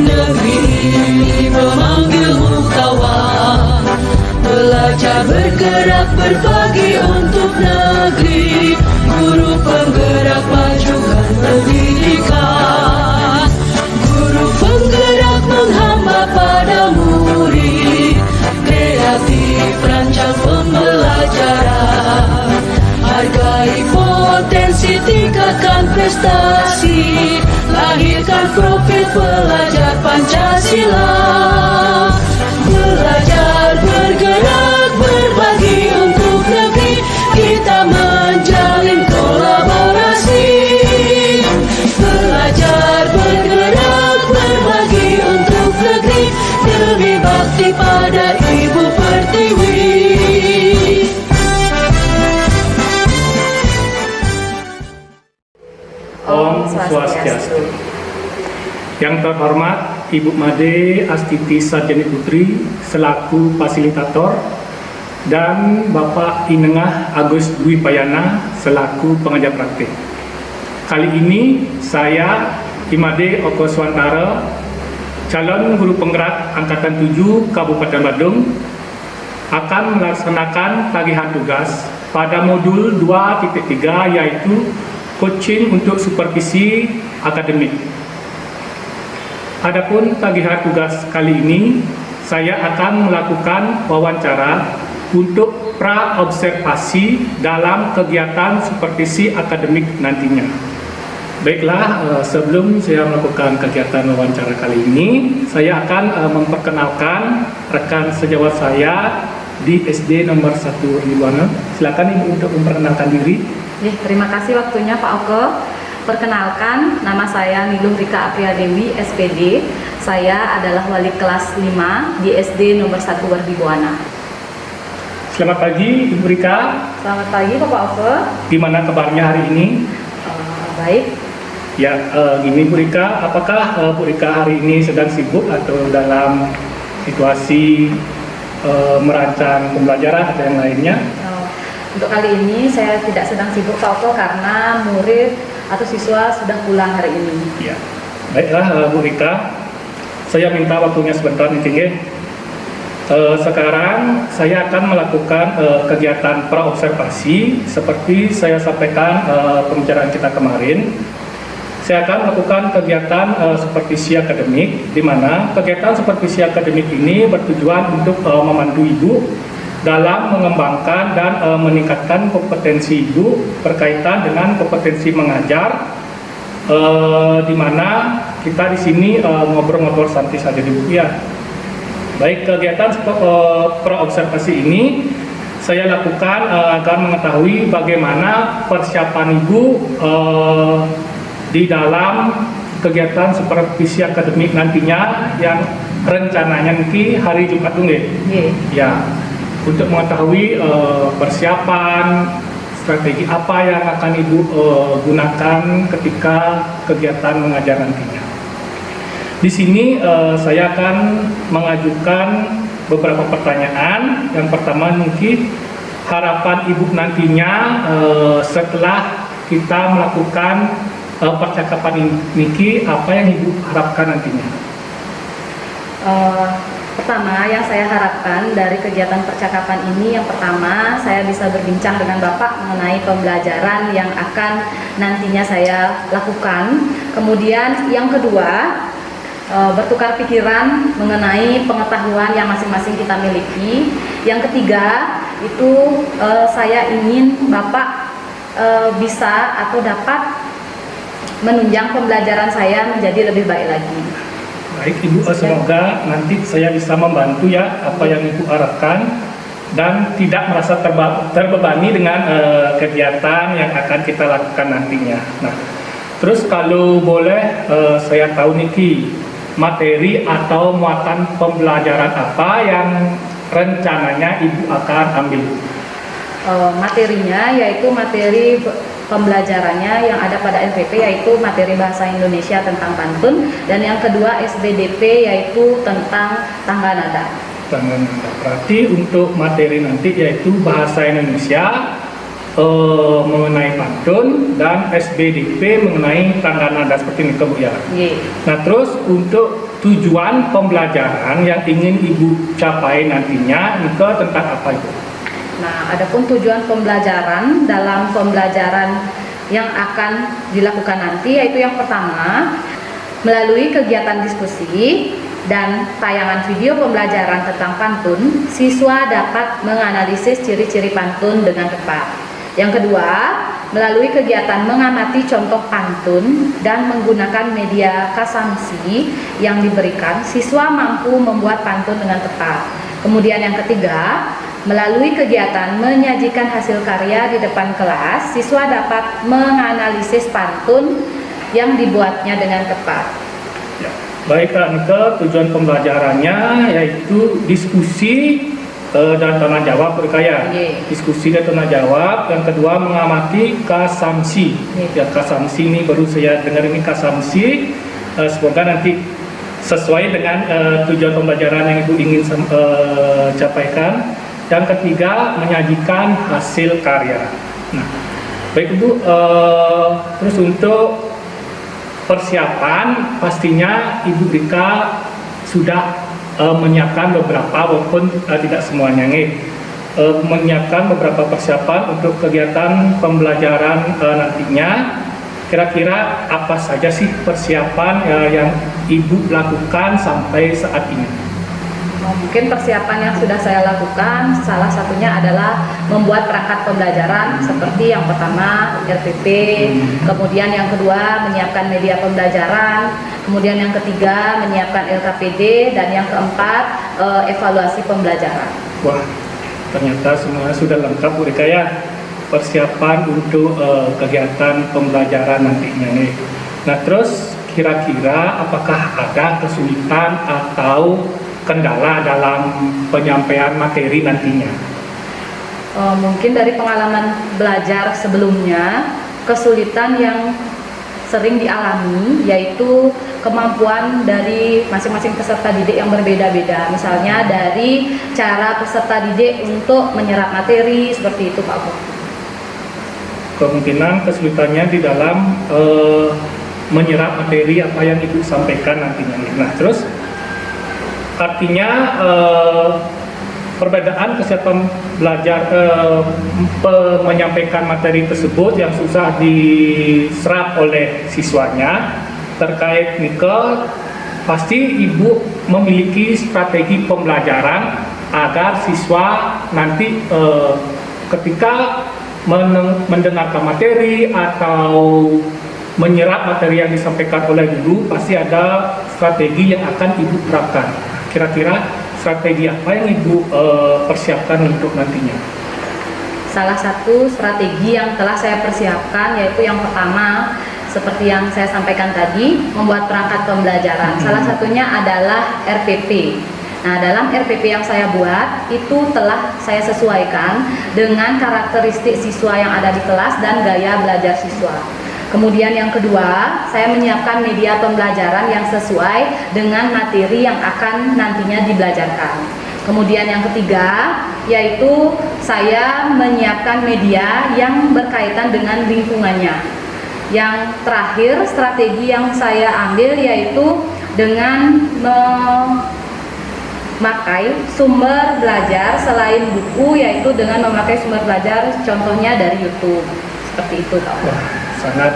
negeri memanggilmu kawan. Belajar bergerak berbagi untuk negeri, guru penggerak majukan pendidikan. Guru penggerak menghamba pada murid, kreatif rancang pembelajaran. Hargai potensi, tingkatkan prestasi, lahirkan profil pelajar Pancasila. Belajar bergerak berbagi untuk negeri, kita menjalin kolaborasi. Belajar bergerak berbagi untuk negeri, demi bakti pada Ibu Pertiwi. Om Swastiastu. Yang terhormat Ibu Made Astiti Sarjani Putri selaku fasilitator dan Bapak Inengah Agus Dwi Payana selaku pengajar praktik. Kali ini saya Imade Oko Swantara, calon guru penggerak Angkatan 7 Kabupaten Badung, akan melaksanakan tagihan tugas pada modul 2.3 yaitu coaching untuk supervisi akademik. Adapun tagihan tugas kali ini, saya akan melakukan wawancara untuk pra-observasi dalam kegiatan supervisi akademik nantinya. Baiklah, sebelum saya melakukan kegiatan wawancara kali ini, saya akan memperkenalkan rekan sejawat saya di SD nomor 1 Ribuana. Silakan Ibu untuk memperkenalkan diri. Terima kasih waktunya Pak Oke. Perkenalkan, nama saya Niluh Rika Apriadewi, SPD. Saya adalah wali kelas 5 di SD nomor 1 Wardibuana. Selamat pagi Ibu Rika. Selamat pagi Bapak Oke. Gimana kabarnya hari ini? Baik. Ya, gini Bu Rika, apakah Bu Rika hari ini sedang sibuk atau dalam situasi merancang pembelajaran atau yang lainnya? Untuk kali ini saya tidak sedang sibuk Pak Oke karena murid atau siswa sudah pulang hari ini. Ya, baiklah Bu Rika, saya minta waktunya sebentar nih. Sekarang saya akan melakukan kegiatan pra-observasi seperti saya sampaikan pembicaraan kita kemarin. Saya akan melakukan kegiatan supervisi akademik, di mana kegiatan supervisi akademik ini bertujuan untuk memandu Ibu dalam mengembangkan dan meningkatkan kompetensi Ibu berkaitan dengan kompetensi mengajar, di mana kita di sini ngobrol-ngobrol santai saja di Bu ya. Baik, kegiatan pra-observasi ini saya lakukan agar mengetahui bagaimana persiapan Ibu di dalam kegiatan supervisi akademik nantinya yang rencananya nanti hari Jumat ya, untuk mengetahui persiapan strategi apa yang akan Ibu gunakan ketika kegiatan mengajar nantinya. Di sini saya akan mengajukan beberapa pertanyaan. Yang pertama mungkin harapan Ibu nantinya setelah kita melakukan percakapan ini, apa yang Ibu harapkan nantinya? Pertama yang saya harapkan dari kegiatan percakapan ini, yang pertama saya bisa berbincang dengan Bapak mengenai pembelajaran yang akan nantinya saya lakukan. Kemudian yang kedua, bertukar pikiran mengenai pengetahuan yang masing-masing kita miliki. Yang ketiga, itu saya ingin Bapak bisa atau dapat menunjang pembelajaran saya menjadi lebih baik lagi. Baik Ibu, semoga nanti saya bisa membantu ya apa yang Ibu harapkan dan tidak merasa terbebani dengan kegiatan yang akan kita lakukan nantinya. Nah, terus kalau boleh saya tahu niki, materi atau muatan pembelajaran apa yang rencananya Ibu akan ambil? Materinya yaitu materi pembelajarannya yang ada pada LPP yaitu materi bahasa Indonesia tentang pantun, dan yang kedua SBDP yaitu tentang tangga nada. Tangga nada. Berarti untuk materi nanti yaitu bahasa Indonesia mengenai pantun dan SBDP mengenai tangga nada seperti ini Bu ya. Yeah. Nah terus untuk tujuan pembelajaran yang ingin Ibu capai nantinya itu tentang apa Ibu? Nah, adapun tujuan pembelajaran dalam pembelajaran yang akan dilakukan nanti yaitu yang pertama, melalui kegiatan diskusi dan tayangan video pembelajaran tentang pantun, siswa dapat menganalisis ciri-ciri pantun dengan tepat. Yang kedua, melalui kegiatan mengamati contoh pantun dan menggunakan media kasamsi yang diberikan, siswa mampu membuat pantun dengan tepat. Kemudian yang ketiga, melalui kegiatan menyajikan hasil karya di depan kelas, siswa dapat menganalisis pantun yang dibuatnya dengan tepat. Ya. Baik Kak Nike, tujuan pembelajarannya yaitu diskusi dan tanya jawab berkaya. Diskusi dan tanya jawab. Yang kedua mengamati kasamsi. Ya, kasamsi ini baru saya dengar ini kasamsi. Semoga nanti sesuai dengan tujuan pembelajaran yang Ibu ingin capaikan. Yang ketiga menyajikan hasil karya. Nah, baik Ibu, terus untuk persiapan pastinya Ibu Rika sudah menyiapkan beberapa, walaupun tidak semuanya menyiapkan beberapa persiapan untuk kegiatan pembelajaran nantinya. Kira-kira apa saja sih persiapan yang Ibu lakukan sampai saat ini? Mungkin persiapan yang sudah saya lakukan salah satunya adalah membuat perangkat pembelajaran seperti yang pertama RPP, kemudian yang kedua menyiapkan media pembelajaran, kemudian yang ketiga menyiapkan LKPD, dan yang keempat evaluasi pembelajaran. Wah, ternyata semuanya sudah lengkap Bu Rika ya, persiapan untuk kegiatan pembelajaran nantinya nih. Nah terus kira-kira apakah ada kesulitan atau kendala dalam penyampaian materi nantinya? Mungkin dari pengalaman belajar sebelumnya, kesulitan yang sering dialami yaitu kemampuan dari masing-masing peserta didik yang berbeda-beda. Misalnya dari cara peserta didik untuk menyerap materi, seperti itu Pak Bu. Kemungkinan kesulitannya di dalam menyerap materi apa yang Ibu sampaikan nantinya. Nah terus artinya perbedaan kesiapan belajar menyampaikan materi tersebut yang susah diserap oleh siswanya terkait nikel, pasti Ibu memiliki strategi pembelajaran agar siswa nanti ketika mendengarkan materi atau menyerap materi yang disampaikan oleh guru, pasti ada strategi yang akan Ibu terapkan. Kira-kira strategi apa yang Ibu persiapkan untuk nantinya? Salah satu strategi yang telah saya persiapkan yaitu yang pertama, seperti yang saya sampaikan tadi, membuat perangkat pembelajaran. Salah satunya adalah RPP. Nah, dalam RPP yang saya buat itu telah saya sesuaikan dengan karakteristik siswa yang ada di kelas dan gaya belajar siswa. Kemudian yang kedua, saya menyiapkan media pembelajaran yang sesuai dengan materi yang akan nantinya dibelajarkan. Kemudian yang ketiga, yaitu saya menyiapkan media yang berkaitan dengan lingkungannya. Yang terakhir, strategi yang saya ambil yaitu dengan memakai sumber belajar selain buku, yaitu dengan memakai sumber belajar contohnya dari YouTube. Seperti itu Kak. Sangat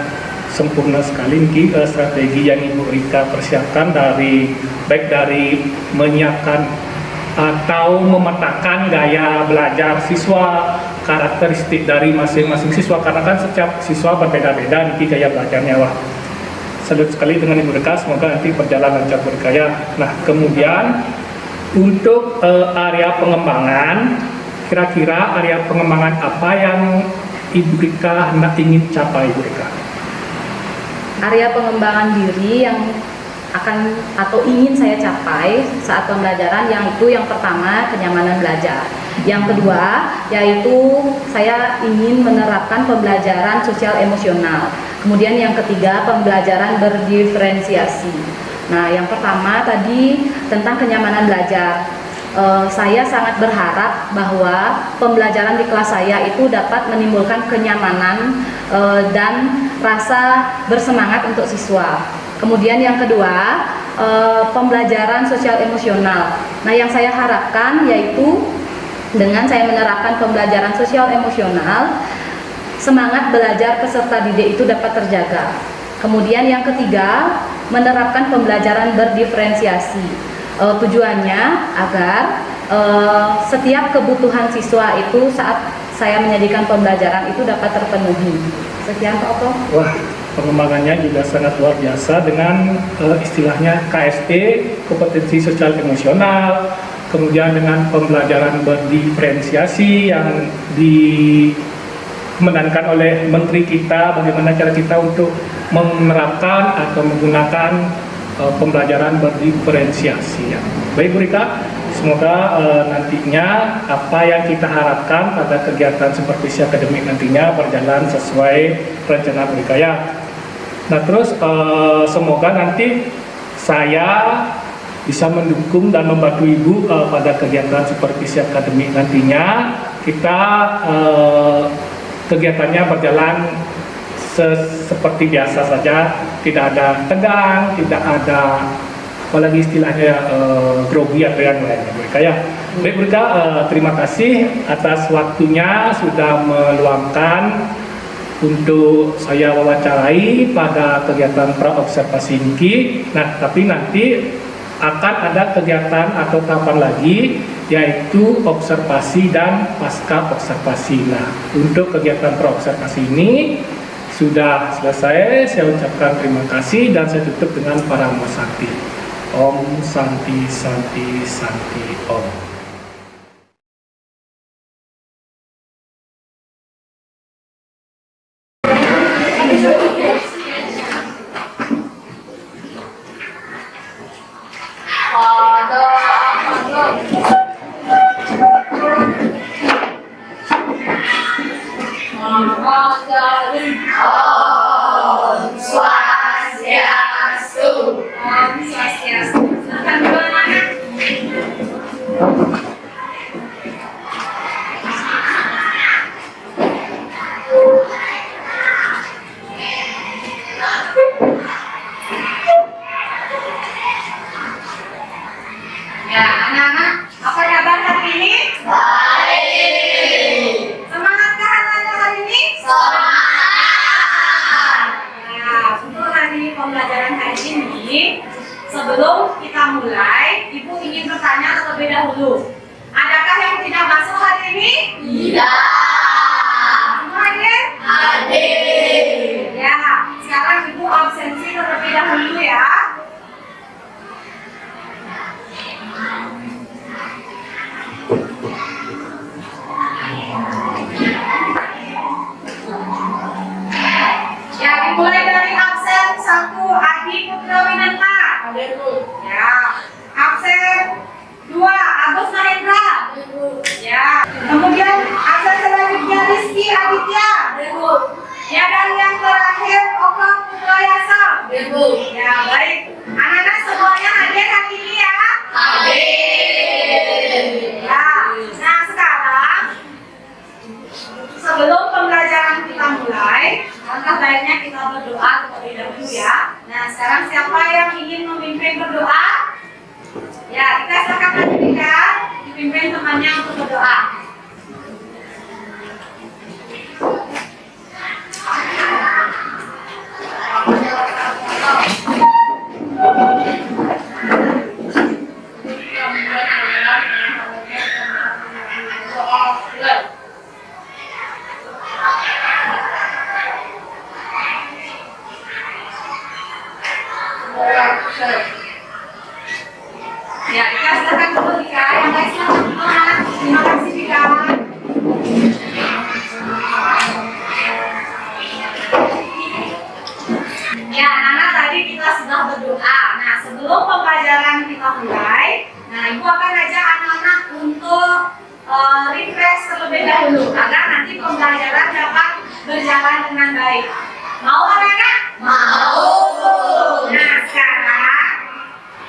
sempurna sekali nih strategi yang Ibu Rika persiapkan, baik dari menyiapkan atau memetakan gaya belajar siswa, karakteristik dari masing-masing siswa, karena kan setiap siswa berbeda-beda nih gaya belajarnya. Wah, salut sekali dengan Ibu Rika, semoga nanti berjalan lancar Bu Rika ya. Nah kemudian untuk area pengembangan, kira-kira area pengembangan apa yang Ibu Rika hendak ingin capai Bu Rika? Area pengembangan diri yang akan atau ingin saya capai saat pembelajaran, yang itu yang pertama kenyamanan belajar. Yang kedua yaitu saya ingin menerapkan pembelajaran sosial emosional. Kemudian yang ketiga pembelajaran berdiferensiasi. Nah yang pertama tadi tentang kenyamanan belajar. Saya sangat berharap bahwa pembelajaran di kelas saya itu dapat menimbulkan kenyamanan dan rasa bersemangat untuk siswa. Kemudian yang kedua, pembelajaran sosial emosional. Nah, yang saya harapkan yaitu dengan saya menerapkan pembelajaran sosial emosional, semangat belajar peserta didik itu dapat terjaga. Kemudian yang ketiga, menerapkan pembelajaran berdiferensiasi. Tujuannya agar setiap kebutuhan siswa itu saat saya menyajikan pembelajaran itu dapat terpenuhi. Sekian Pak Oto. Wah, pengembangannya juga sangat luar biasa dengan istilahnya KSE, kompetensi sosial emosional, kemudian dengan pembelajaran berdiferensiasi yang dimenangkan oleh Menteri kita, bagaimana cara kita untuk menerapkan atau menggunakan pembelajaran berdiferensiasi. Ya. Baik Bu Rika, semoga nantinya apa yang kita harapkan pada kegiatan supervisi akademik nantinya berjalan sesuai rencana Bu Rika ya. Nah terus semoga nanti saya bisa mendukung dan membantu Ibu pada kegiatan supervisi akademik nantinya. Kita kegiatannya berjalan seperti biasa saja, tidak ada tegang, tidak ada apalagi istilahnya grogi atau yang lainnya. Ya. Baik Bu Rika, terima kasih atas waktunya sudah meluangkan untuk saya wawancarai pada kegiatan pra-observasi ini. Nah, tapi nanti akan ada kegiatan atau tahapan lagi yaitu observasi dan pasca observasi. Nah, untuk kegiatan pra-observasi ini sudah selesai. Saya ucapkan terima kasih dan saya tutup dengan para Santi. Om Santi Santi Santi Om. Ya, anak-anak, apa kabar hari ini? Baik. Semangatkah anak-anak hari ini? Semangat. Nah, untuk hari pembelajaran hari ini, sebelum kita mulai, Ibu ingin bertanya terlebih dahulu. Adakah yang tidak masuk hari ini? Tidak. Semua hadir? Hadir. Ya, sekarang Ibu absensi terlebih dahulu ya. Ya, dimulai dari absen 1 Adi Putrawinata. Ya. Absen 2 Agus Mahendra. Ya. Kemudian absen selanjutnya Rizky Aditya. Ya, dan yang terakhir Oka Putrayasa. Ya, baik. Anak-anak semuanya hadir hari ini ya. Hadir. Ya. Nah, sekarang sebelum pembelajaran kita mulai, langkah baiknya kita berdoa terlebih dahulu ya. Nah, sekarang siapa yang ingin memimpin berdoa? Ya, kita silakan Rika dipimpin temannya untuk berdoa. Ya, kita silakan dulu Dika. Yang lain silakan teman. Terima kasih Dika. Ya, anak-anak tadi kita sudah berdoa. Nah, sebelum pembelajaran kita mulai, nah Ibu akan ajak anak-anak untuk refresh terlebih dahulu agar nanti pembelajaran dapat berjalan dengan baik. Mau anak-anak? Mau. Nah, sekarang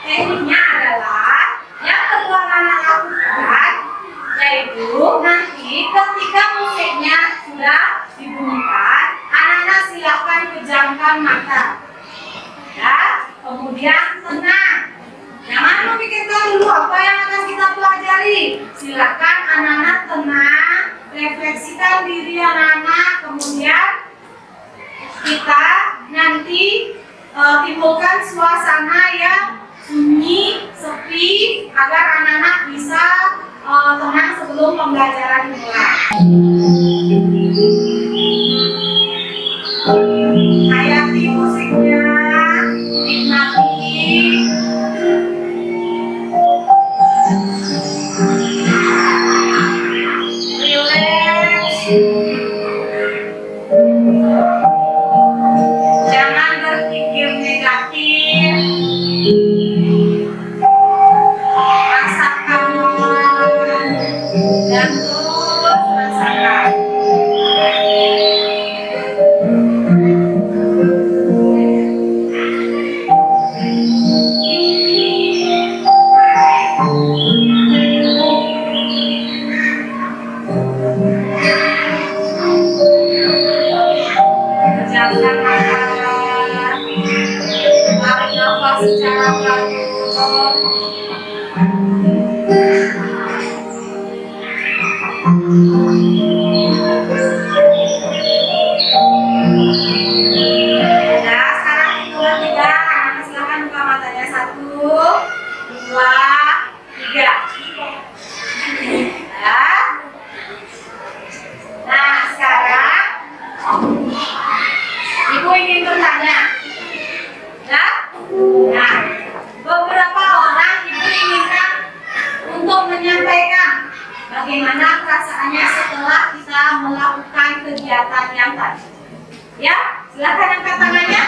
tekniknya adalah yang kedua anak lakukan, yaitu nanti ketika musiknya sudah dibunyikan, anak-anak silakan pejamkan mata, ya, kemudian tenang. sekali. Silakan anak-anak tenang, refleksikan diri anak-anak, kemudian kita nanti timbulkan suasana yang sunyi, sepi, agar anak-anak bisa tenang sebelum pembelajaran dimulai. Hayati musiknya, nikmati. Relax. Jangan berpikir negatif. Rasakan dan terus rasakan. Pejamkan mata, tarik nafas secara pelan. Nah, sekarang hitungan 3. Anak silakan buka matanya. 1, 2, 3. Nah, sekarang Ibu ingin bertanya. Ya? Nah, beberapa orang Ibu inginkan untuk menyampaikan bagaimana perasaannya setelah kita melakukan kegiatan yang tadi. Ya, silakan angkat tangannya.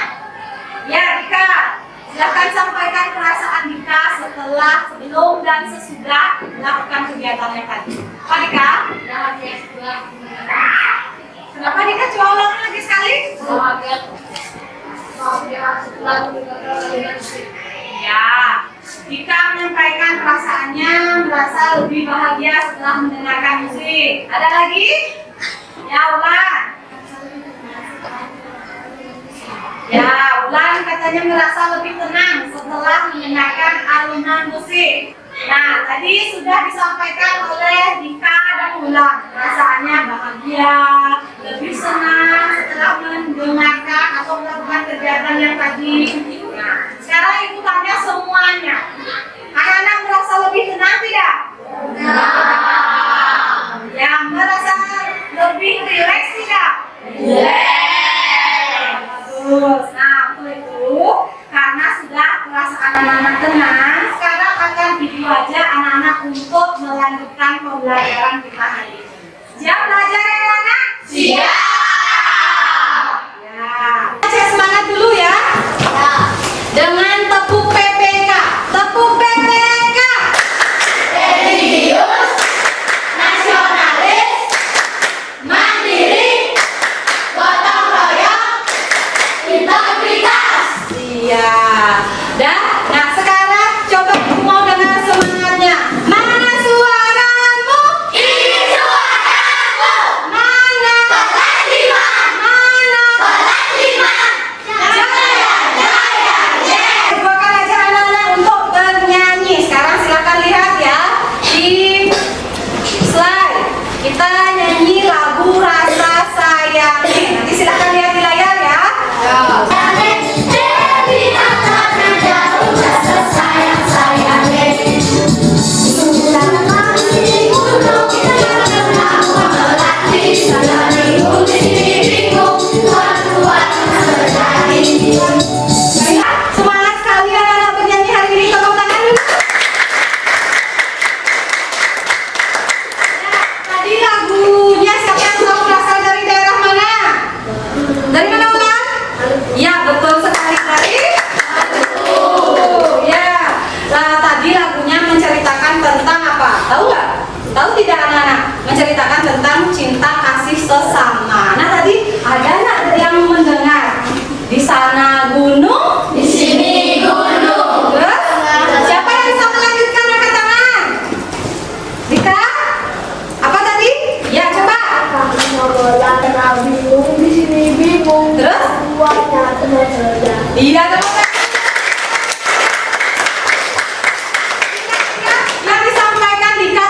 Ya, Dika, silakan sampaikan perasaan Dika setelah, sebelum, dan sesudah melakukan kegiatan yang tadi. Pak Dika? Kenapa Dika? Coba ulangi lagi sekali. Ya, Dika menyampaikan perasaannya merasa lebih bahagia setelah mendengarkan musik. Ada lagi? Ya, ulang. Ya, ulang katanya merasa lebih tenang setelah mendengarkan alunan musik. Nah, tadi sudah disampaikan oleh Dika dan ulang. Perasaannya bahagia, lebih senang setelah mendengarkan atau melakukan kegiatan yang tadi. Nah, sekarang Ibu tanya semuanya. Anak-anak merasa lebih tenang tidak? Yang merasa lebih rileks tidak? Bagus. Nah, untuk itu karena sudah perasaan anak-anak tenang, sekarang akan diajak anak-anak untuk melanjutkan pembelajaran kita hari ini. Siap belajar ya anak? Siap. Ya. Cek semangat dulu ya. Dengan tepuk PPK. Tepuk PPK. Religius, nasionalis, mandiri, gotong royong, integritas. Iya. Dan nah sekarang coba mau dengar semangatnya. Mana suaramu? Ini suaramu. Mana? Kelas 5. Mana? Kelas 5. Jaya, jaya, jaya. Gua akan ajar anak-anak untuk bernyanyi. Sekarang silakan lihat ya di slide. Kita nyanyi lagu Rasa Sayangi. Nanti silakan lihat di layar ya. Semangat sekali anak-anak bernyanyi hari ini. Tepuk tangan dulu. Ya, tadi lagunya siapa yang tahu berasal dari daerah mana? Dari mana ulang? Ya, betul sekali dari ya. Nah, tadi lagunya menceritakan tentang apa? Tahu nggak? Tahu tidak anak-anak? Menceritakan tentang cinta kasih sesama. Nah, tadi ada nggak yang mendengar? Di sana gunung, di sini gunung. Terus, siapa yang bisa melanjutkan angkat tangan? Dika? Apa tadi? Ya, coba. Di sini bingung. Terus? Buatnya teman-teman. Iya, teman-teman. Yang disampaikan Dika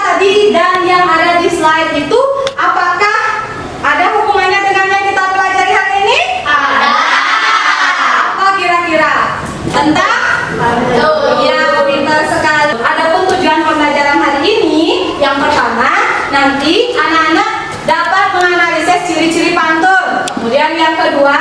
slide itu apakah ada hubungannya dengan yang kita pelajari hari ini? Ada. Apa kira-kira? Tentang? Ya, pintar sekali. Adapun tujuan pembelajaran hari ini, yang pertama, nanti anak-anak dapat menganalisis ciri-ciri pantun. Kemudian yang kedua,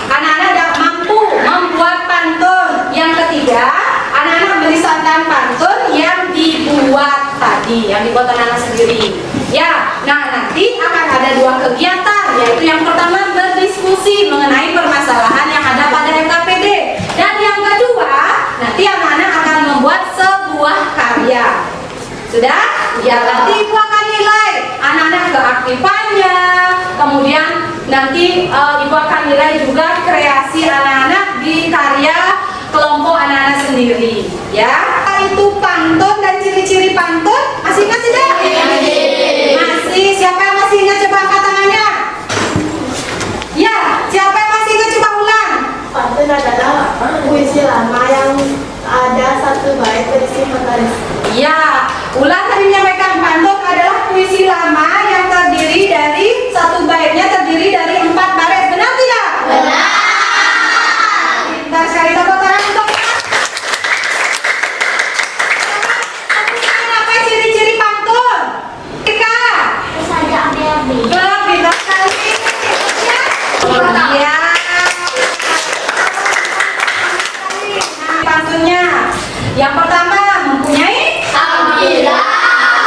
anak-anak dapat mampu membuat pantun. Yang ketiga, anak-anak melisankan pantun yang dibuat tadi, yang dibuat anak-anak sendiri. Ya, nah nanti akan ada 2 kegiatan, yaitu yang pertama berdiskusi mengenai permasalahan yang ada pada LKPD, dan yang kedua nanti anak-anak akan membuat sebuah karya. Sudah? Ya, nanti ibu akan nilai anak-anak keaktifannya, kemudian nanti ibu akan nilai juga kreasi anak-anak di karya kelompok anak-anak sendiri. Ya, itu pantun dan ciri-ciri pantun masih ingat tidak? Masih. Siapa yang masih ingat coba angkat tangannya? Ya, siapa yang masih ingat coba ulang? Pantun adalah puisi lama yang ada satu bait berisi menggaris. Ya, ulang tadi menyampaikan pantun adalah puisi lama yang terdiri dari satu baitnya terdiri dari 4 baris. Benar tidak? Benar. Pintar sekali, tepuk tangan untuk apa ciri-ciri pantun? Rika. Saja ambil. Pintar sekali. Ya. Iya. Nah, pantunnya. Yang pertama mempunyai Tampilan.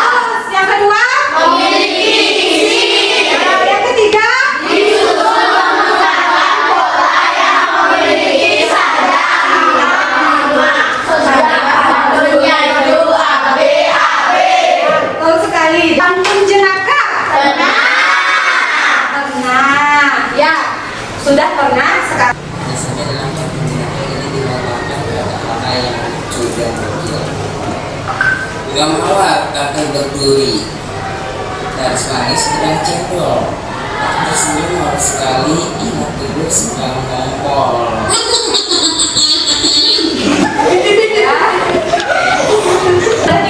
terus yang kedua Memiliki isi. yang ketiga Disusun menggunakan pola yang memiliki saja nama. Sedangkan pantunnya itu AB. betul sekali. Pantun jenaka Benar. pernah ya, sudah pernah sekarang. Biasanya dalam pantun jenaka ini dilambangkan kata-kata yang lucu dan bergila. Gak mawar kakek berduri, garis manis sedang cendol. Aku tersenyum harus sekali, ingat dulu sedang ngongkol.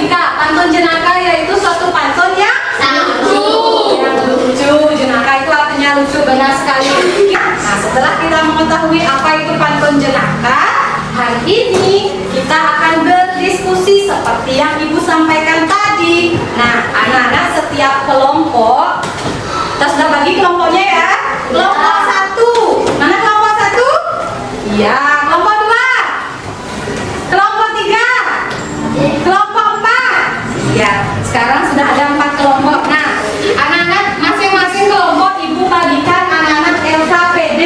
Jika pantun jenaka yaitu suatu pantun yang lucu. Jenaka itu artinya lucu, benar sekali. Nah, setelah kita mengetahui apa itu pantun jenaka, hari ini kita akan berdiskusi seperti yang ibu sampaikan tadi. Nah, anak-anak setiap kelompok, kita sudah bagi kelompoknya ya. Kelompok 1, mana kelompok 1? Iya, kelompok 2, kelompok 3, kelompok 4. Ya, sekarang sudah ada 4 kelompok. Nah, anak-anak masing-masing kelompok ibu bagikan anak-anak LKPD.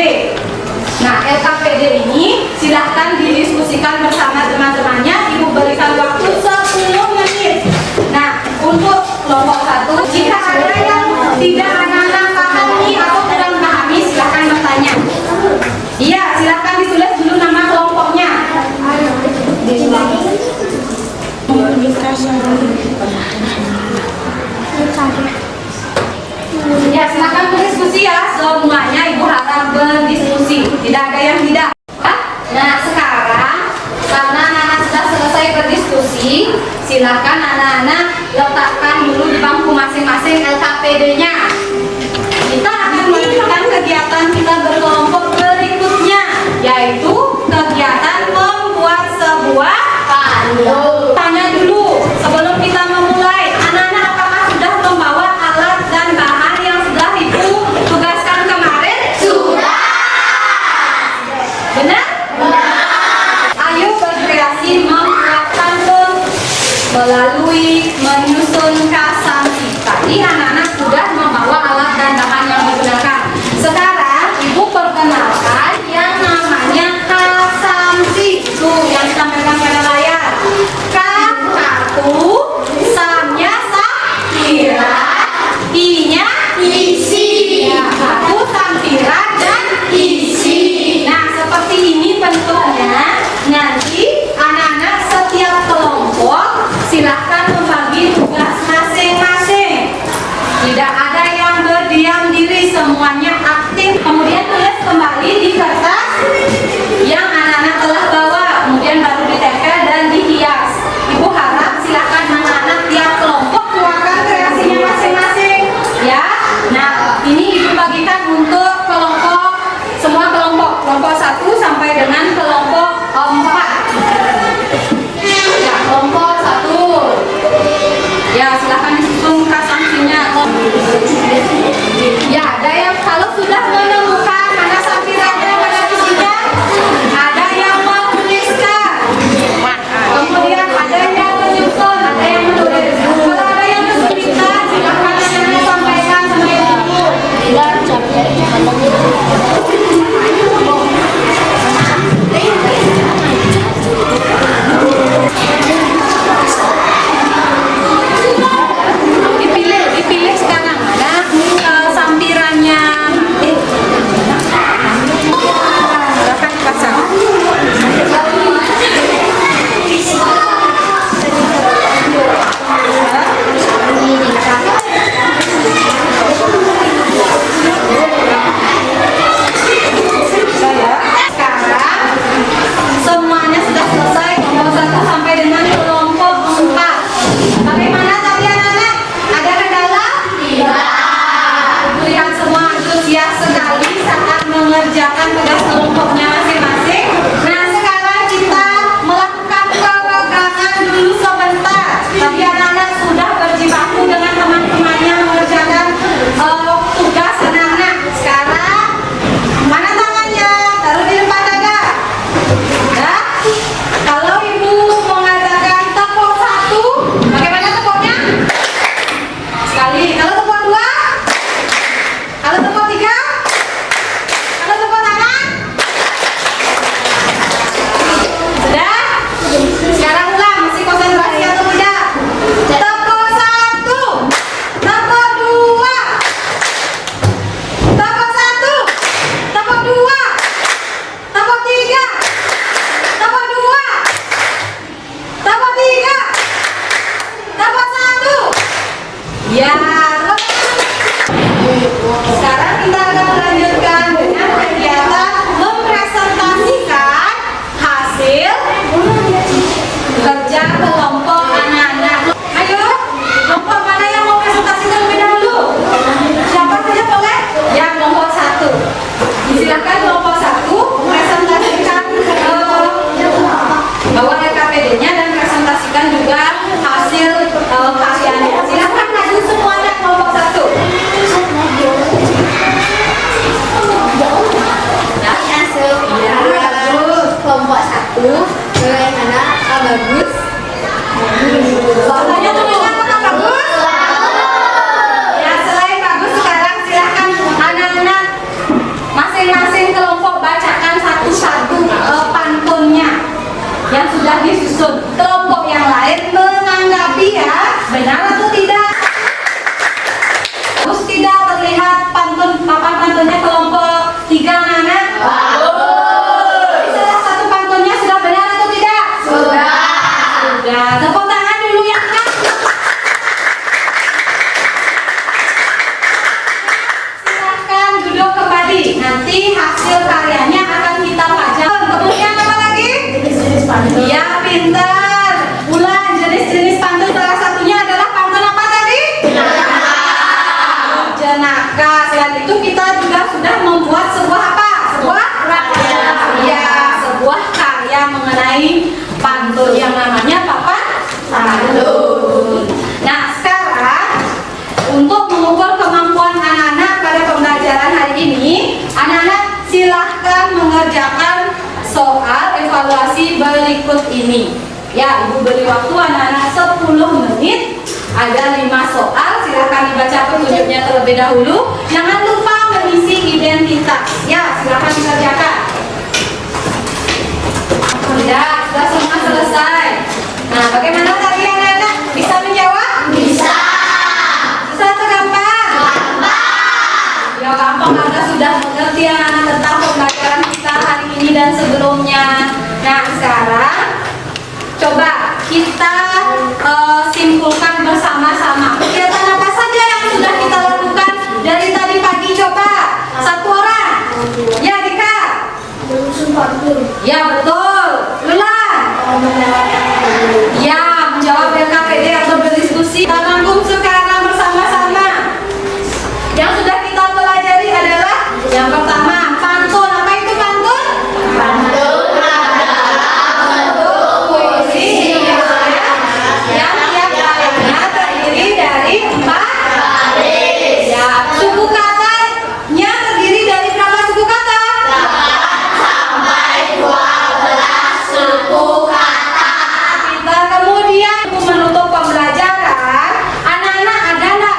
Nah, LKPD ini silahkan didiskusikan bersama teman-temannya. Ibu berikan waktu 10 menit. Nah, untuk kelompok 1, jika ada yang tidak anak-anak pahami atau kurang pahami, silahkan bertanya. Iya, silahkan ditulis dulu nama kelompoknya. Ya, silakan berdiskusi ya. Semuanya ibu harap berdiskusi. Tidak ada yang tidak. Nah, sekarang karena anak-anak sudah selesai berdiskusi, silakan anak-anak letakkan dulu di bangku masing-masing LKPD-nya. Kita akan melanjutkan kegiatan kita berkelompok berikutnya, yaitu kegiatan membuat sebuah pantun. Tanya dulu sebelum kita memulai, anak-anak apakah sudah membawa alat dan bahan yang sudah ibu tugaskan kemarin? Sudah. Benar? Ayo berkreasi membuat pantun melalui menyusun kasamsi. Tadi anak-anak sudah membawa alat dan bahan yang digunakan. Sekarang ibu perkenalkan yang namanya kasamsi. Tuh yang disampaikan pada layar. K kartu, samnya sampiran, I-nya Isi. ya, kartu, sampiran, dan Isi. nah, seperti ini bentuknya. Nanti anak-anak setiap kelompok silahkan membagi tugas masing-masing. Tidak ada Ya, sekarang kita akan melanjutkan dengan kegiatan mempresentasikan hasil kerja kelompok anak-anak. Ayo, kelompok mana yang mau presentasikan lebih dahulu? Siapa saja boleh? Ya, kelompok 1. Silakan kelompok 1 presentasikan bawa LKPD-nya dan presentasikan juga hasil karyanya. Silakan maju semuanya kelompok 1. Ya, bagus. Kelompok 1 bagaimana? Bagus. Soalnya teman-teman apakah bagus? Ya, selain bagus sekarang silakan anak-anak masing-masing kelompok bacakan satu-satu pantunnya yang sudah disusun. Kelompok yang lain menanggapi ya, benar atau tidak? Bagus tidak terlihat papan pantunnya kelompok 3 anak-anak? Salah satu pantunnya sudah benar atau tidak? Sudah. Tepuk tangan dulu ya Kak. Silahkan duduk kembali. Nanti hasil karyanya akan kita pajang. Kemudian apa lagi? Jenis-jenis pantun. Ya, pintar. Ulang jenis-jenis pantun. Salah satunya adalah pantun apa tadi? Jenaka. Selain itu kita juga sudah membuat sebuah apa? Sebuah ya, sebuah karya mengenai pantun yang namanya papan pantun. Nah, sekarang untuk mengukur kemampuan anak-anak pada pembelajaran hari ini, anak-anak silahkan mengerjakan soal evaluasi berikut ini. Ya, Ibu beri waktu anak-anak 10 menit. Ada 5 soal, silahkan dibaca petunjuknya terlebih dahulu. Jangan lupa mengisi identitas. Ya, silahkan dikerjakan. Ya, sudah semua selesai. Nah, bagaimana tadi anak-anak? Bisa menjawab? Bisa. Bisa atau gampang? Gampang. Ya, gampang karena sudah mengerti anak-anak tentang pembelajaran kita hari ini dan sebelumnya. Nah, sekarang coba kita simpulkan bersama-sama. Kegiatan apa saja yang sudah kita lakukan dari tadi pagi? Coba satu orang. Ya, Dika. Menyusun pantun. Ya, betul. Lulan. Ya, menjawab LKPD atau berdiskusi. Kita rangkum sekarang bersama-sama. Yang sudah kita pelajari adalah yang pertama, pantun. Apa itu pantun? Pantun adalah bentuk puisi yang tiap barisnya terdiri dari 4 baris. Ya, suku katanya terdiri dari berapa suku kata? 8 sampai 12 suku kata. Kita kemudian menutup pembelajaran, anak-anak ada nggak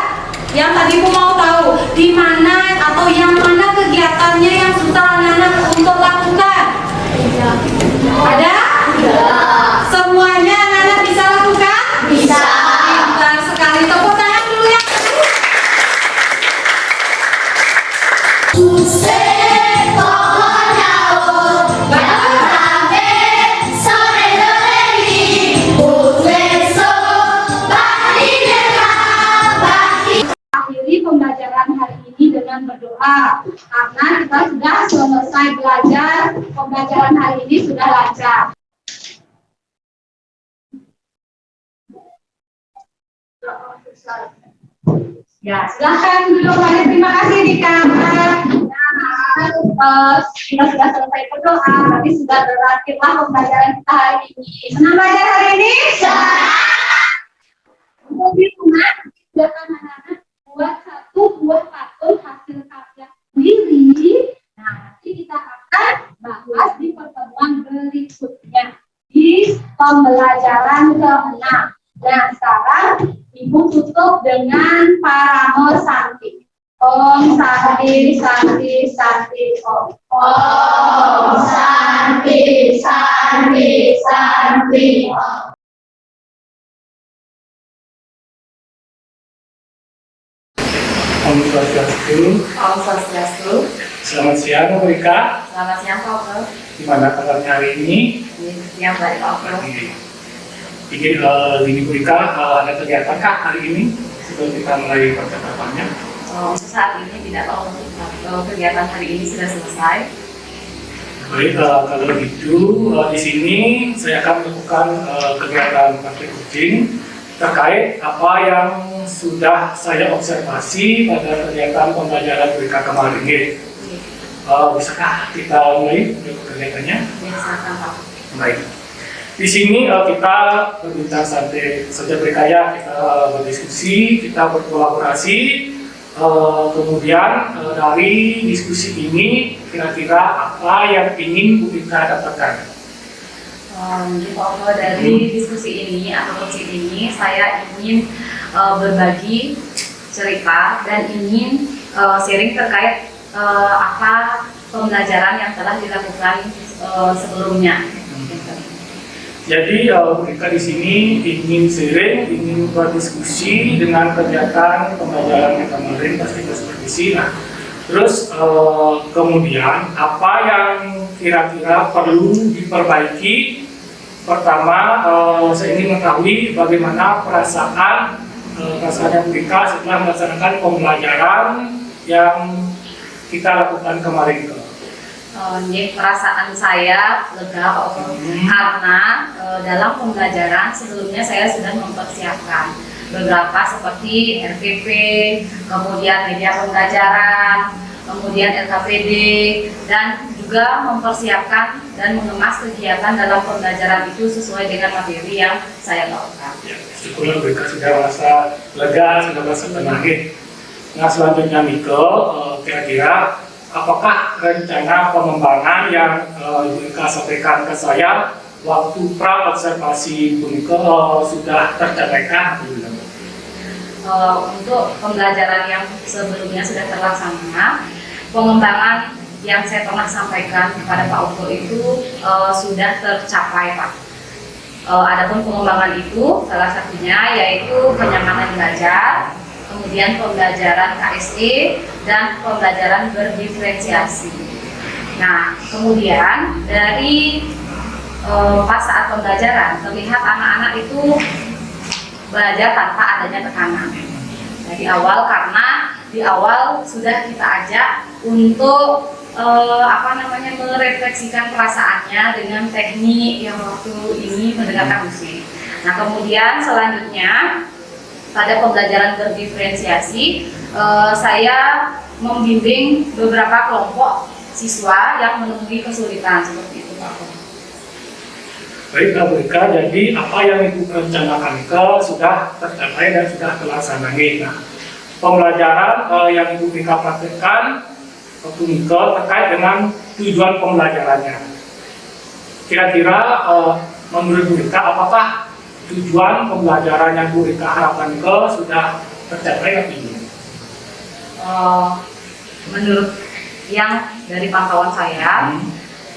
yang tadi Bu mau tahu di mana atau yang mana kegiatannya yang susah anak-anak untuk lakukan? Ada? Semuanya anak-anak bisa lakukan? Bisa. Pintar sekali. Tepuk tangan dulu ya. Akhiri pembelajaran hari ini dengan berdoa karena kita sudah selesai belajar, pembelajaran hari ini sudah lancar. Ya, silahkan duduk lagi. Terima kasih Dika. Nah, kita sudah selesai berdoa, tapi sudah berakhirlah pembelajaran kita hari ini. Senang belajar hari ini? Untuk di rumah, silakan anak-anak buat satu buah patung hasil karya sendiri. Nah, nanti kita akan bahas di pertemuan berikutnya di pembelajaran ke-6. Nah, sekarang Ibu tutup dengan Paramo Santi. Om Santi Santi Santi Om. Om Santi Santi Santi Om. Om Swastiastu. Om Swastiastu. Selamat siang, Bu Rika. Selamat siang Pak Oke. Gimana kabarnya hari ini? Yang baik Pak Oke. Ingin Bu Rika ada kegiatan kah hari ini? sebelum kita mulai percakapannya? Untuk saat ini tidak, Pak Oko. Kegiatan hari ini sudah selesai. Baik, kalau gitu di sini saya akan melakukan kegiatan praktik coaching terkait apa yang sudah saya observasi pada kegiatan pembelajaran BK kemarin. Bisakah kita mulai untuk kegiatannya? Ya, silakan, Pak. Baik. Di sini kita berbincang santai saja berkaya, kita berdiskusi, kita berkolaborasi. Kemudian dari diskusi ini kira-kira apa yang ingin Bu Ika dapatkan? Jadi Pak Oko, dari diskusi ini atau coaching ini saya ingin berbagi cerita dan ingin sharing terkait apa pembelajaran yang telah dilakukan sebelumnya. Jadi Bu Ika di sini ingin sharing, ingin berdiskusi dengan kegiatan pembelajaran yang kemarin pasti seperti ini. Nah, terus kemudian apa yang kira-kira perlu diperbaiki? Pertama, saya ingin mengetahui bagaimana perasaan Bu Ika setelah melaksanakan pembelajaran yang kita lakukan kemarin. Perasaan saya lega, Pak Oko, karena dalam pembelajaran sebelumnya saya sudah mempersiapkan beberapa seperti RPP, kemudian media pembelajaran, kemudian LKPD, dan juga mempersiapkan dan mengemas kegiatan dalam pembelajaran itu sesuai dengan materi yang saya lakukan. Ya, syukurlah Bu Ika sudah merasa lega, sudah merasa tenang. Nah, selanjutnya Miko, kira-kira apakah rencana pengembangan yang Ibu Ika sampaikan ke saya waktu pra observasi Bu Ika sudah tercapaikan? Untuk pembelajaran yang sebelumnya sudah terlaksana, pengembangan yang saya pernah sampaikan kepada Pak Oko itu sudah tercapai, Pak. Adapun pengembangan itu salah satunya yaitu kenyamanan belajar, kemudian pembelajaran KSE, dan pembelajaran berdiferensiasi. Nah, kemudian dari pas saat pembelajaran terlihat anak-anak itu belajar tanpa adanya tekanan. Dari awal, karena di awal sudah kita ajak untuk merefleksikan perasaannya dengan teknik yang waktu ini mendengarkan musik. Nah, kemudian selanjutnya pada pembelajaran berdiferensiasi, saya membimbing beberapa kelompok siswa yang menemui kesulitan seperti itu, Pak. Baik, Bu Ika, jadi apa yang Ibu rencanakan sudah tercapai dan sudah terlaksana. Nah, pembelajaran yang Ibu Ika praktekkan waktu itu terkait dengan tujuan pembelajarannya. Kira-kira menurut Bu Ika, apakah tujuan pembelajaran yang Bu Ika harapkan sudah tercapai atau belum? Menurut yang dari pantauan saya,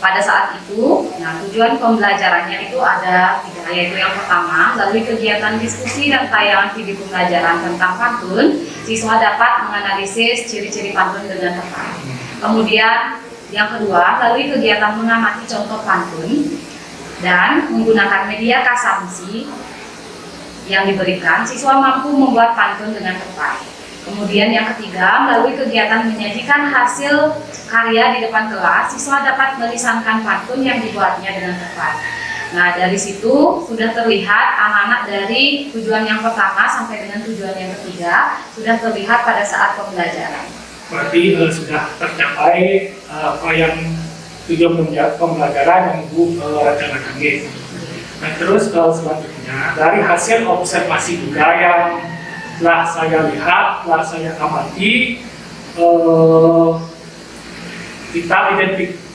pada saat itu, nah tujuan pembelajarannya itu ada tiga, yaitu yang pertama, melalui kegiatan diskusi dan tayangan video pembelajaran tentang pantun, siswa dapat menganalisis ciri-ciri pantun dengan tepat. Kemudian yang kedua, melalui kegiatan mengamati contoh pantun dan menggunakan media kasamsi yang diberikan, siswa mampu membuat pantun dengan tepat. Kemudian yang ketiga, melalui kegiatan menyajikan hasil karya di depan kelas, siswa dapat melisankan pantun yang dibuatnya dengan tepat. Nah, dari situ sudah terlihat anak-anak dari tujuan yang pertama sampai dengan tujuan yang ketiga sudah terlihat pada saat pembelajaran. Berarti sudah tercapai apa yang tujuan pembelajaran yang Ibu rencanakan. Nah, terus selanjutnya dari hasil observasi juga yang telah saya lihat, telah saya amati, kita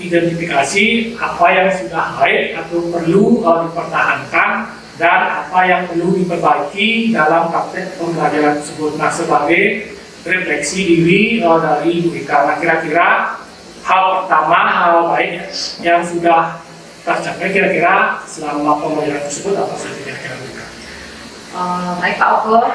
identifikasi apa yang sudah baik atau perlu dipertahankan dan apa yang perlu diperbaiki dalam praktek pembelajaran tersebut. Nah, sebagai refleksi diri dari Ibu Ika, nah, kira-kira hal pertama, hal baik yang sudah tercapai kira-kira selama pembelajaran tersebut apa saja kira-kira? Baik Pak Oko,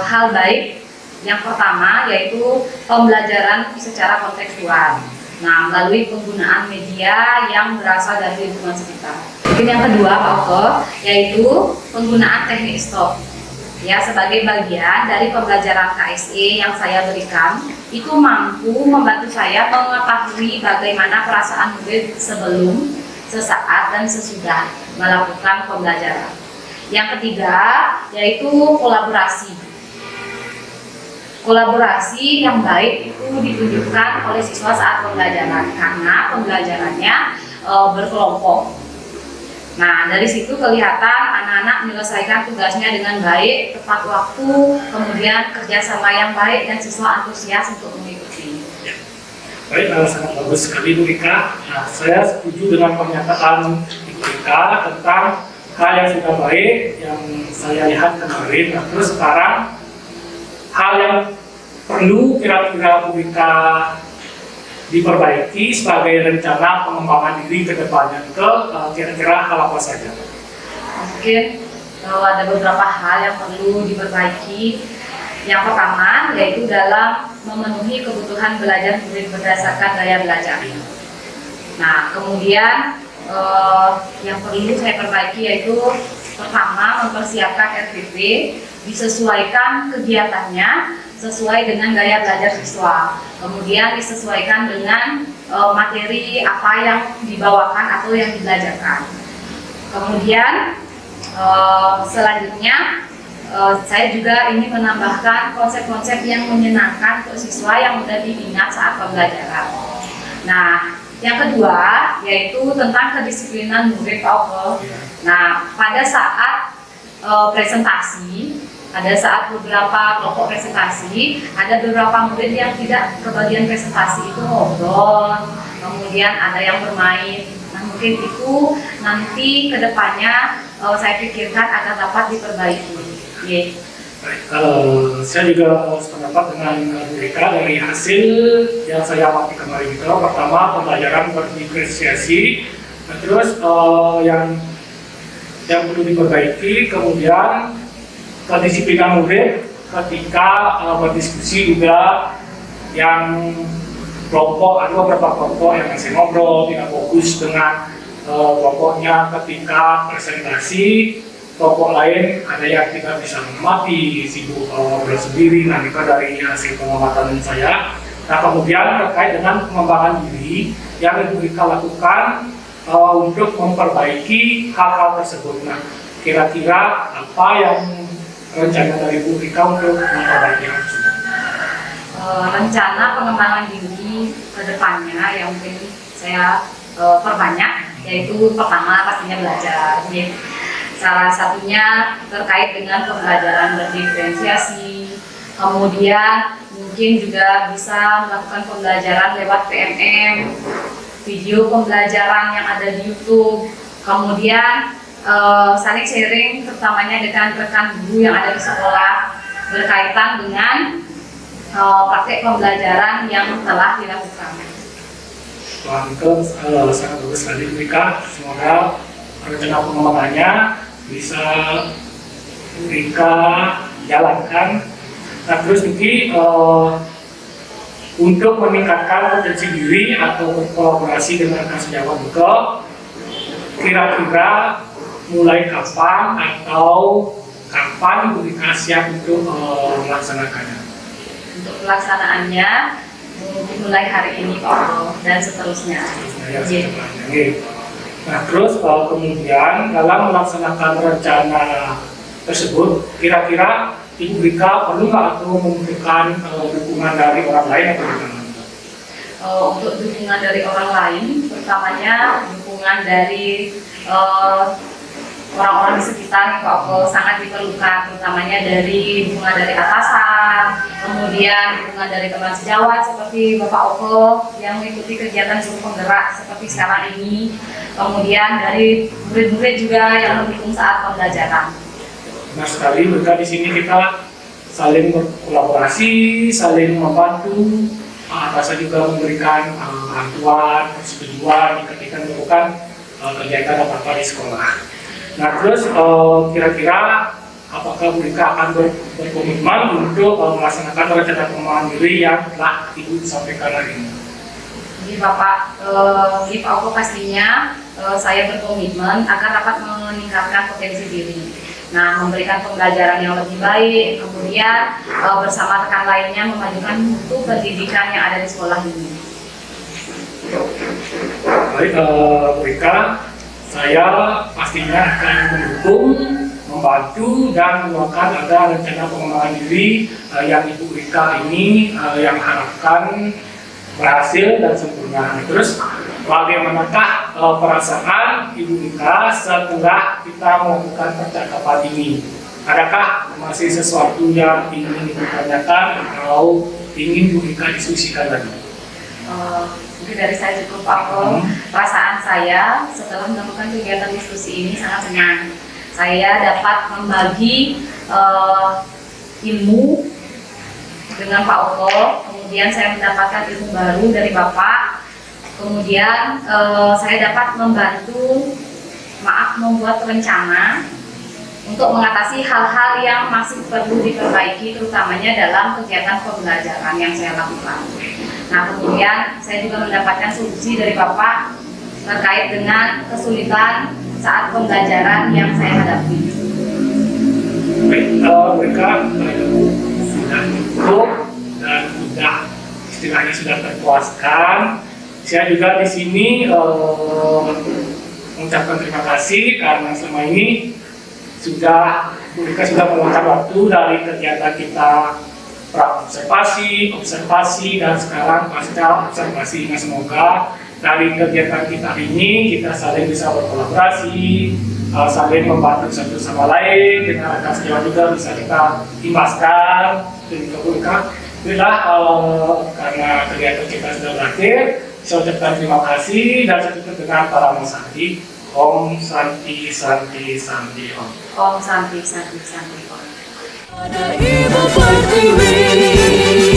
hal baik yang pertama yaitu pembelajaran secara kontekstual. Nah, melalui penggunaan media yang berasal dari lingkungan sekitar. Mungkin yang kedua Pak Oko, yaitu penggunaan teknik stop. ya sebagai bagian dari pembelajaran KSE yang saya berikan itu mampu membantu saya mengetahui bagaimana perasaan murid sebelum, sesaat, dan sesudah melakukan pembelajaran. Yang ketiga yaitu kolaborasi. Kolaborasi yang baik itu ditunjukkan oleh siswa saat pembelajaran karena pembelajarannya berkelompok. Nah, dari situ kelihatan anak-anak menyelesaikan tugasnya dengan baik, tepat waktu, kemudian kerjasama yang baik, dan siswa antusias untuk mengikuti. Baik, sangat bagus sekali Bu Rika. Nah, saya setuju dengan pernyataan Ibu Rika tentang hal yang sudah baik yang saya lihat kemarin. Nah, terus sekarang hal yang perlu kira-kira Bu Rika diperbaiki sebagai rencana pengembangan diri ke depannya ke kira-kira hal apa saja? Mungkin ada beberapa hal yang perlu diperbaiki. Yang pertama yaitu dalam memenuhi kebutuhan belajar murid berdasarkan gaya belajar. Nah, kemudian yang perlu saya perbaiki yaitu pertama mempersiapkan RPP disesuaikan kegiatannya sesuai dengan gaya belajar siswa. Kemudian disesuaikan dengan materi apa yang dibawakan atau yang dibelajarkan. Kemudian selanjutnya saya juga ingin menambahkan konsep-konsep yang menyenangkan untuk siswa yang mudah diingat saat pembelajaran. Nah, yang kedua yaitu tentang kedisiplinan murid Pak Oke. Nah, pada saat presentasi, ada saat beberapa kelompok presentasi, ada beberapa murid yang tidak kebagian presentasi itu ngobrol, kemudian ada yang bermain. Nah, mungkin itu nanti kedepannya saya pikirkan akan dapat diperbaiki. Yeah. Saya juga sependapat dengan Bu Rika dari hasil yang saya amati kemarin itu. Pertama, pembelajaran berdiferensiasi, terus yang perlu diperbaiki, kemudian kedisiplinan murid ketika berdiskusi juga yang kelompok, ada beberapa kelompok yang masih ngobrol, tidak fokus dengan kelompoknya ketika presentasi, kelompok lain ada yang tidak bisa mengamati, sibuk ngobrol sendiri. Nah, itu dari hasil pengamatan saya. Nah, kemudian terkait dengan pengembangan diri yang Ibu Rika lakukan untuk memperbaiki hal-hal tersebut. Nah, kira-kira apa yang rencana dari Bu Rika untuk memperbaiki hal tersebut? Rencana pengembangan diri ke depannya yang mungkin saya perbanyak, yaitu pertama pastinya belajar. Salah satunya terkait dengan pembelajaran berdiferensiasi, kemudian mungkin juga bisa melakukan pembelajaran lewat PMM, video pembelajaran yang ada di YouTube, kemudian saling sharing terutamanya dengan rekan guru yang ada di sekolah berkaitan dengan praktek pembelajaran yang telah dilakukan. Wah, itu sangat bagus sekali Bu Rika. Semoga rencana pengembangannya bisa Bu Rika jalankan. Nah, terus mungkin untuk meningkatkan potensi diri atau berkolaborasi dengan Kasejawat juga, kira-kira mulai kapan atau kapan Bu Rika siap untuk melaksanakannya? Untuk pelaksanaannya mulai hari ini Pak dan seterusnya. Nah, terus kemudian dalam melaksanakan rencana tersebut, kira-kira Ibu Rika perlu nggak atau membutuhkan dukungan dari orang lain atau bagaimana? Untuk dukungan dari orang lain, pertamanya dukungan dari orang-orang di sekitar Pak Oke sangat diperlukan, terutamanya dari dukungan dari atasan, kemudian dukungan dari teman sejawat seperti Bapak Oke yang mengikuti kegiatan guru penggerak seperti sekarang ini, kemudian dari murid-murid juga yang mendukung saat pembelajaran. Nah, sekali juga di sini kita saling berkolaborasi, saling membantu. Atasan juga memberikan bantuan, persetujuan ketika melakukan kegiatan apa-apa di sekolah. Nah, terus kira-kira apakah Bu Rika akan berkomitmen untuk melaksanakan rencana pengembangan diri yang telah Ibu sampaikan hari ini? Jadi Bapak, di Pak Oke pastinya saya berkomitmen akan dapat meningkatkan potensi diri. Nah, memberikan pembelajaran yang lebih baik, kemudian bersama rekan lainnya memajukan mutu pendidikan yang ada di sekolah ini. Baik, mereka saya pastinya akan mendukung, membantu dan mendoakan ada rencana pengembangan diri yang Ibu Rika ini yang harapkan berhasil dan sempurna. Terus bagaimanakah perasaan Ibu Rika setelah kita melakukan percakapan ini? Adakah masih sesuatu yang ingin ditanyakan atau ingin Ibu Rika diskusikan lagi? Mungkin dari saya cukup Pak. Perasaan saya setelah melakukan kegiatan diskusi ini sangat senang. Saya dapat membagi ilmu dengan Pak Oto, kemudian saya mendapatkan ilmu baru dari Bapak, kemudian saya dapat membuat rencana untuk mengatasi hal-hal yang masih perlu diperbaiki, terutamanya dalam kegiatan pembelajaran yang saya lakukan. Nah, kemudian saya juga mendapatkan solusi dari Bapak terkait dengan kesulitan saat pembelajaran yang saya hadapi. Baik, mereka sudah cukup dan sudah istilahnya sudah terpuaskan. Saya juga di sini mengucapkan terima kasih karena selama ini mereka sudah meluangkan waktu dari kegiatan kita observasi, dan sekarang pasca observasi. Nah, semoga dari kegiatan kita ini kita saling bisa berkolaborasi, saling membantu satu sama lain, dengan rekan sejawat juga bisa kita imbaskan dan dikabulkan. Itulah karena kegiatan kita sudah berakhir, saya ucapkan terima kasih dan saya tutup dengan para Santi. Om Santi Santi Santi Om. Om Santi Santi Santi Om. Pada Ibu Pertiwi.